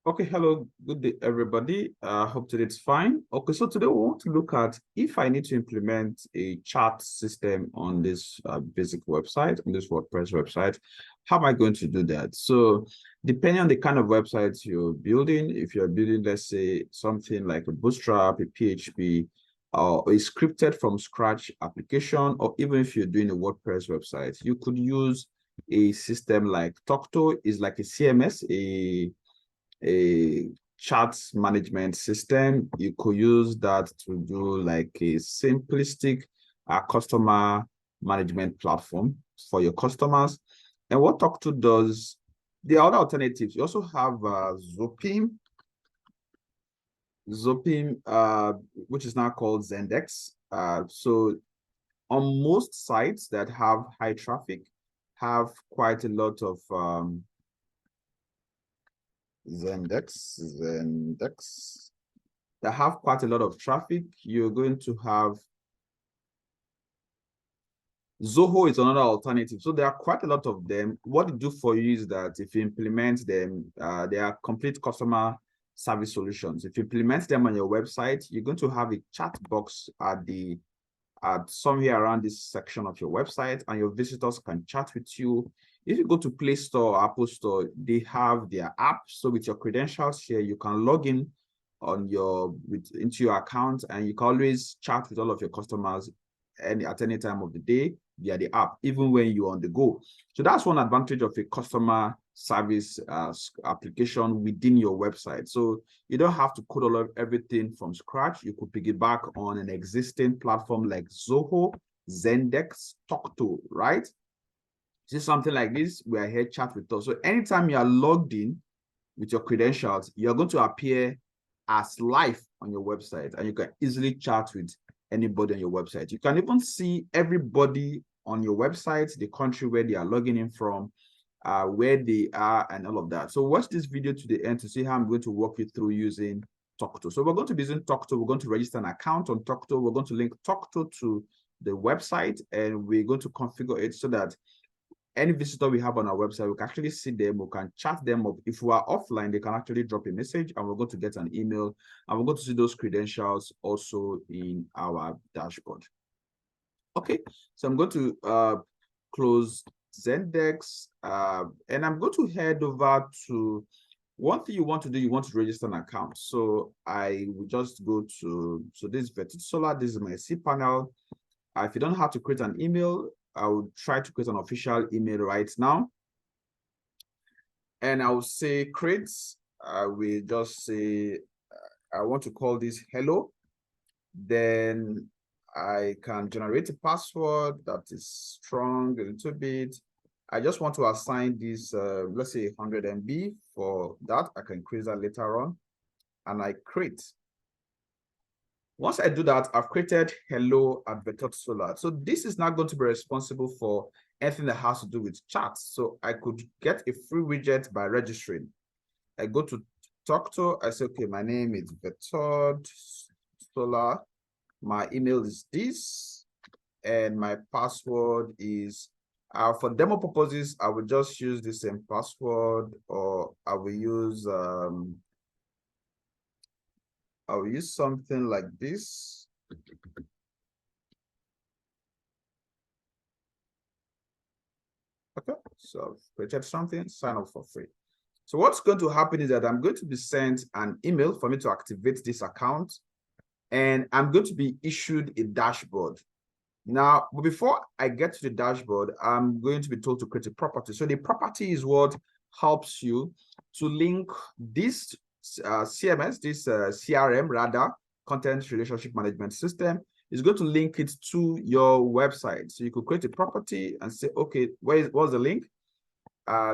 Okay, hello, good day, everybody. Hope today it's fine. Okay, so today we want to look at if I need to implement a chat system on this basic website, on this WordPress website, how am I going to do that? So depending on the kind of websites you're building, if you're building, let's say, something like a Bootstrap, a PHP, or a scripted from scratch application, or even if you're doing a WordPress website, you could use a system like Tocto, is like a CMS, a chat management system. You could use that to do like a simplistic customer management platform for your customers. And what Talk2 does, there are other alternatives. You also have Zopim, which is now called Zendex. So on most sites that have high traffic, have quite a lot of Zendex that have quite a lot of traffic. You're going to have Zoho is another alternative. So there are quite a lot of them. What they do for you is that if you implement them, they are complete customer service solutions. If you implement them on your website, you're going to have a chat box at somewhere around this section of your website, and your visitors can chat with you. If you go to Play Store or Apple Store, they have their app. So with your credentials here, you can log in into your account, and you can always chat with all of your customers at any time of the day via the app, even when you're on the go. So that's one advantage of a customer service application within your website. So you don't have to code everything from scratch. You could piggyback on an existing platform like Zoho, Zendex, Tocto, right? See something like this, we are here, chat with us. So anytime you are logged in with your credentials, you're going to appear as live on your website, and you can easily chat with anybody on your website. You can even see everybody on your website, the country where they are logging in from, where they are, and all of that. So watch this video to the end to see how I'm going to walk you through using Tocto. So we're going to be using Tocto. We're going to register an account on Tocto. We're going to link Tocto to the website, and we're going to configure it so that any visitor we have on our website, we can actually see them, we can chat them up. If we are offline, they can actually drop a message, and we're going to get an email, and we're going to see those credentials also in our dashboard. Okay, so I'm going to close Zendex, and I'm going to head over to one thing you want to do. You want to register an account. So I will just go to, so this is Vertit Solar, this is my cPanel. If you don't know how to create an email, I will try to create an official email right now. And I will say create. I will just say, I want to call this hello. Then I can generate a password that is strong a little bit. I just want to assign this, let's say 100 MB for that. I can create that later on. And I create. Once I do that, I've created hello at Vertit Solar. So this is not going to be responsible for anything that has to do with chats. So I could get a free widget by registering. I go to Tocto. I say, okay, my name is Vertit Solar. My email is this, and my password is, for demo purposes, I will just use the same password, or I will use something like this. Okay, so I've created something, sign up for free. So what's going to happen is that I'm going to be sent an email for me to activate this account, and I'm going to be issued a dashboard. Now, but before I get to the dashboard, I'm going to be told to create a property. So the property is what helps you to link this CMS, this CRM, rather, content relationship management system, is going to link it to your website. So you could create a property and say, okay, what's the link?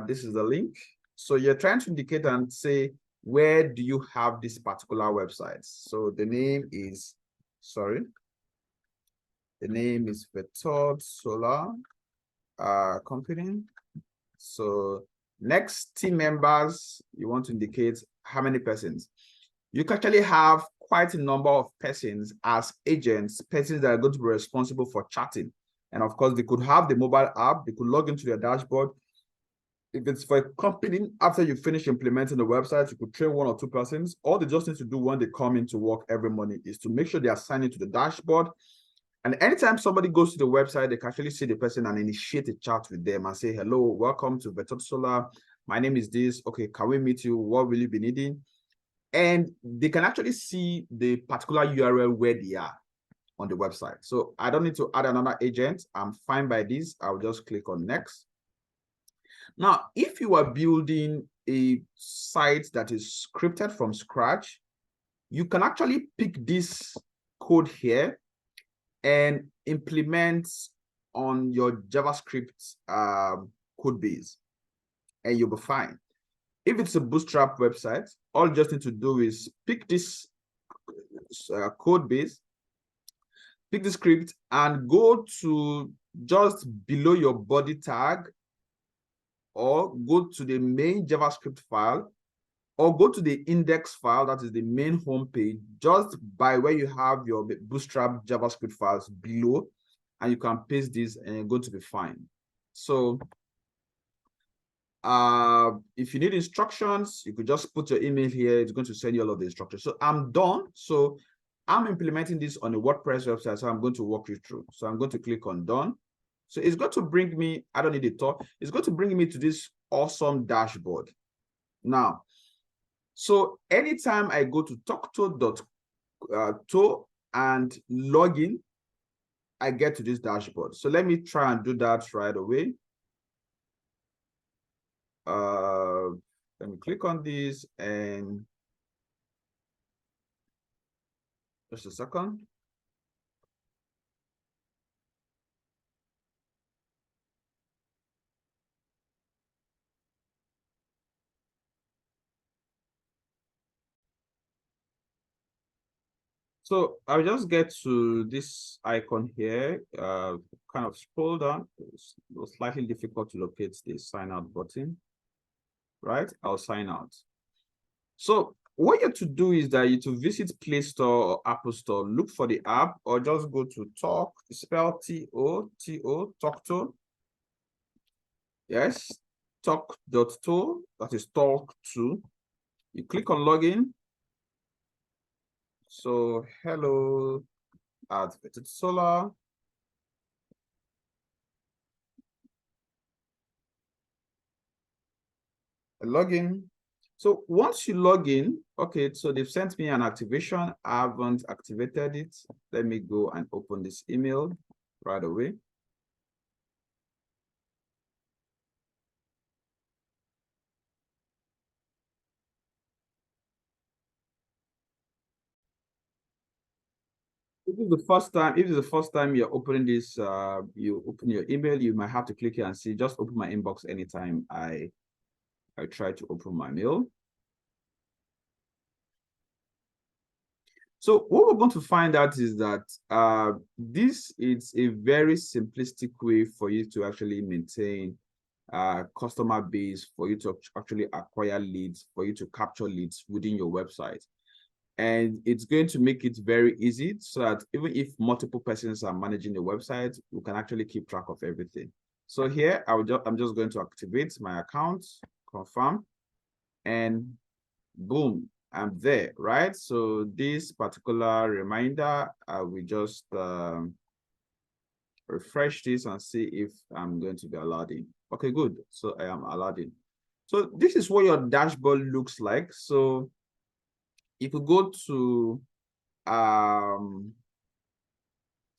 This is the link. So you're trying to indicate and say, where do you have this particular website? So the name is, the name is Vertit Solar company. So next, team members, you want to indicate how many persons. You can actually have quite a number of persons as agents, persons that are going to be responsible for chatting. And of course, they could have the mobile app, they could log into their dashboard, If it's for a company, after you finish implementing the website, you could train 1 or 2 persons. All they just need to do when they come into work every morning is to make sure they are signing to the dashboard. And anytime somebody goes to the website, they can actually see the person and initiate a chat with them and say, hello, welcome to Vetoto Solar. My name is this. Okay, can we meet you? What will you be needing? And they can actually see the particular URL where they are on the website. So I don't need to add another agent. I'm fine by this. I'll just click on next. Now, if you are building a site that is scripted from scratch, you can actually pick this code here and implement on your JavaScript code base, and you'll be fine. If it's a Bootstrap website, all you just need to do is pick this code base, pick the script, and go to just below your body tag, or go to the main JavaScript file, or go to the index file, that is the main home page, just by where you have your Bootstrap JavaScript files below, and you can paste this and you're going to be fine. So if you need instructions, you could just put your email here. It's going to send you all of the instructions. So I'm done. So I'm implementing this on a WordPress website, so I'm going to walk you through. So I'm going to click on done. So it's going to bring me, I don't need a talk, it's going to bring me to this awesome dashboard. Now, so anytime I go to Tocto and log in, I get to this dashboard. So let me try and do that right away. Let me click on this, and just a second. So I'll just get to this icon here, kind of scroll down. It's slightly difficult to locate the sign out button, right? I'll sign out. So what you have to do is that you to visit Play Store or Apple Store, look for the app, or just go to Talk, spell T-O-T-O, Tocto. Yes, Talk.to, that is Talk2. You click on login. So hello at Vetoto Solar. Login. So once you log in, okay, so they've sent me an activation. I haven't activated it. Let me go and open this email right away. If it's the first time you're opening this, you open your email, you might have to click here and see, just open my inbox anytime I try to open my mail. So what we're going to find out is that this is a very simplistic way for you to actually maintain customer base, for you to actually acquire leads, for you to capture leads within your website. And it's going to make it very easy so that even if multiple persons are managing the website, we can actually keep track of everything. So here, I'm just going to activate my account, confirm, and boom, I'm there, right? So this particular reminder, I will just refresh this and see if I'm going to be allowed in. Okay, good. So I am allowed in. So this is what your dashboard looks like. So if you go to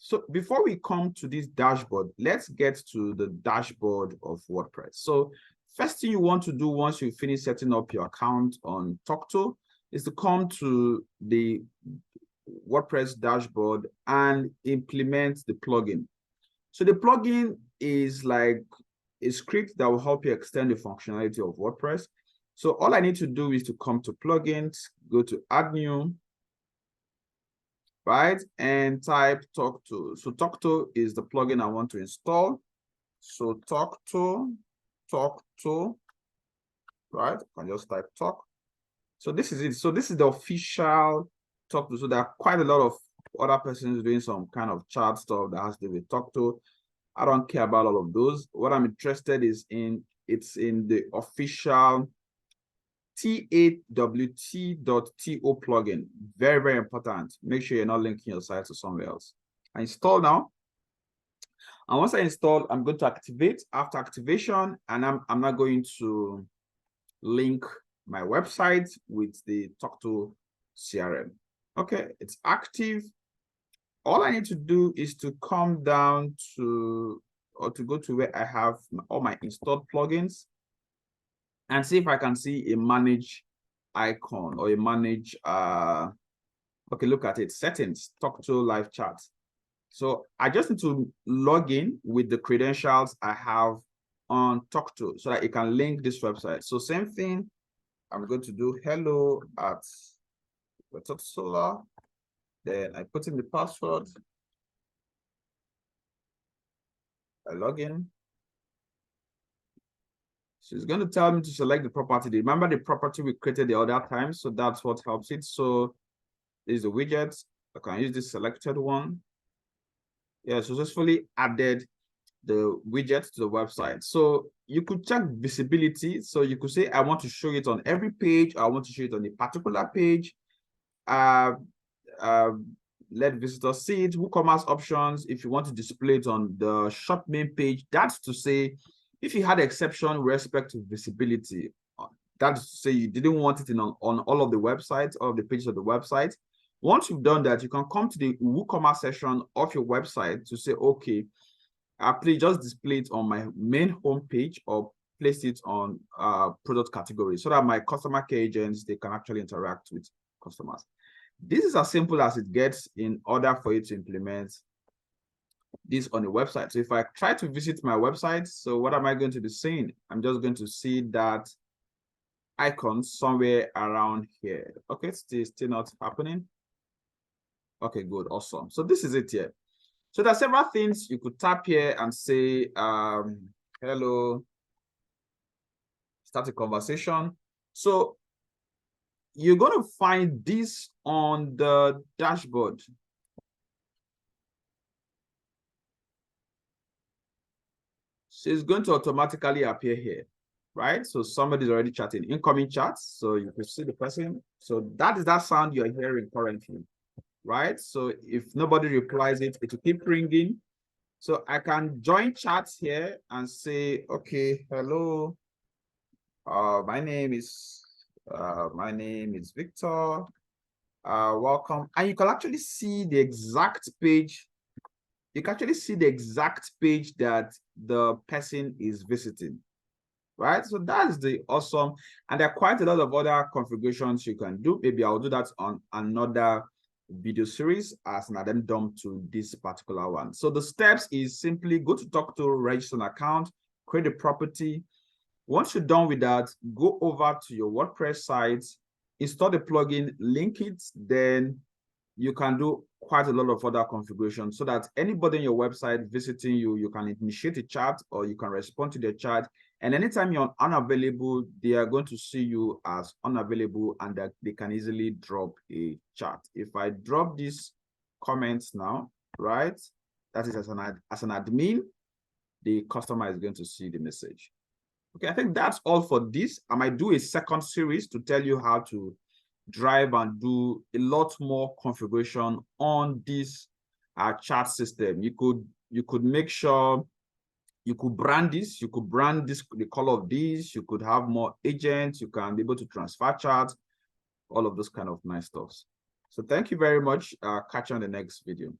so before we come to this dashboard, let's get to the dashboard of WordPress. So first thing you want to do once you finish setting up your account on Tocto is to come to the WordPress dashboard and implement the plugin. So the plugin is like a script that will help you extend the functionality of WordPress. So all I need to do is to come to plugins, go to add new, right? And type Tocto. So Tocto is the plugin I want to install. So Tocto, right? I can just type Talk. So this is it. So this is the official Tocto. So there are quite a lot of other persons doing some kind of chat stuff that has to do with Tocto. I don't care about all of those. What I'm interested is in it's in the official TAWT.to plugin. Very, very important. Make sure you're not linking your site to somewhere else. I install now. And once I install, I'm going to activate. After activation, and I'm not going to link my website with the Talk2 CRM. Okay, it's active. All I need to do is to come down to, or to go to where I have all my installed plugins and see if I can see a manage icon or a manage, okay, look at it, settings, Talk2 live chat. So I just need to log in with the credentials I have on Talk2 so that it can link this website. So same thing, I'm going to do hello at Solar. Then I put in the password. I log in. So it's going to tell me to select the property. Remember the property we created the other time, so that's what helps it. So this is the widget. I can use this selected one. Yeah, successfully added the widget to the website. So you could check visibility. So you could say, I want to show it on every page. I want to show it on a particular page. Let visitors see it. WooCommerce options. If you want to display it on the shop main page, that's to say, if you had exception with respect to visibility, that's to say you didn't want it on all of the websites, all of the pages of the website. Once you've done that, you can come to the WooCommerce section of your website to say, okay, please just display it on my main homepage or place it on product category so that my customer care agents, they can actually interact with customers. This is as simple as it gets in order for you to implement this on the website. So if I try to visit my website, so what am I going to be seeing? I'm just going to see that icon somewhere around here. Okay, it's still not happening. Okay, good, awesome. So this is it here. So there are several things you could tap here and say, hello, start a conversation. So you're going to find this on the dashboard. So it's going to automatically appear here, right? So somebody's already chatting, incoming chats. So you can see the person. So that is that sound you're hearing currently, right? So if nobody replies it, it will keep ringing. So I can join chats here and say, okay, hello. My name is Victor. Welcome. And you can actually see the exact page. You can actually see the exact page that the person is visiting, right? So that's the awesome. And there are quite a lot of other configurations you can do. Maybe I'll do that on another video series as an addendum to this particular one. So the steps is simply go to Talk2, register an account, create a property. Once you're done with that, go over to your WordPress site, install the plugin, link it, then you can do quite a lot of other configurations so that anybody on your website visiting you, you can initiate a chat or you can respond to their chat. And anytime you're unavailable, they are going to see you as unavailable and that they can easily drop a chat. If I drop these comments now, right, that is as an admin, the customer is going to see the message. Okay, I think that's all for this. I might do a second series to tell you how to drive and do a lot more configuration on this chat system. You could make sure you could brand this, the color of this, you could have more agents, you can be able to transfer charts, all of those kind of nice stuff. So thank you very much. Catch you on the next video.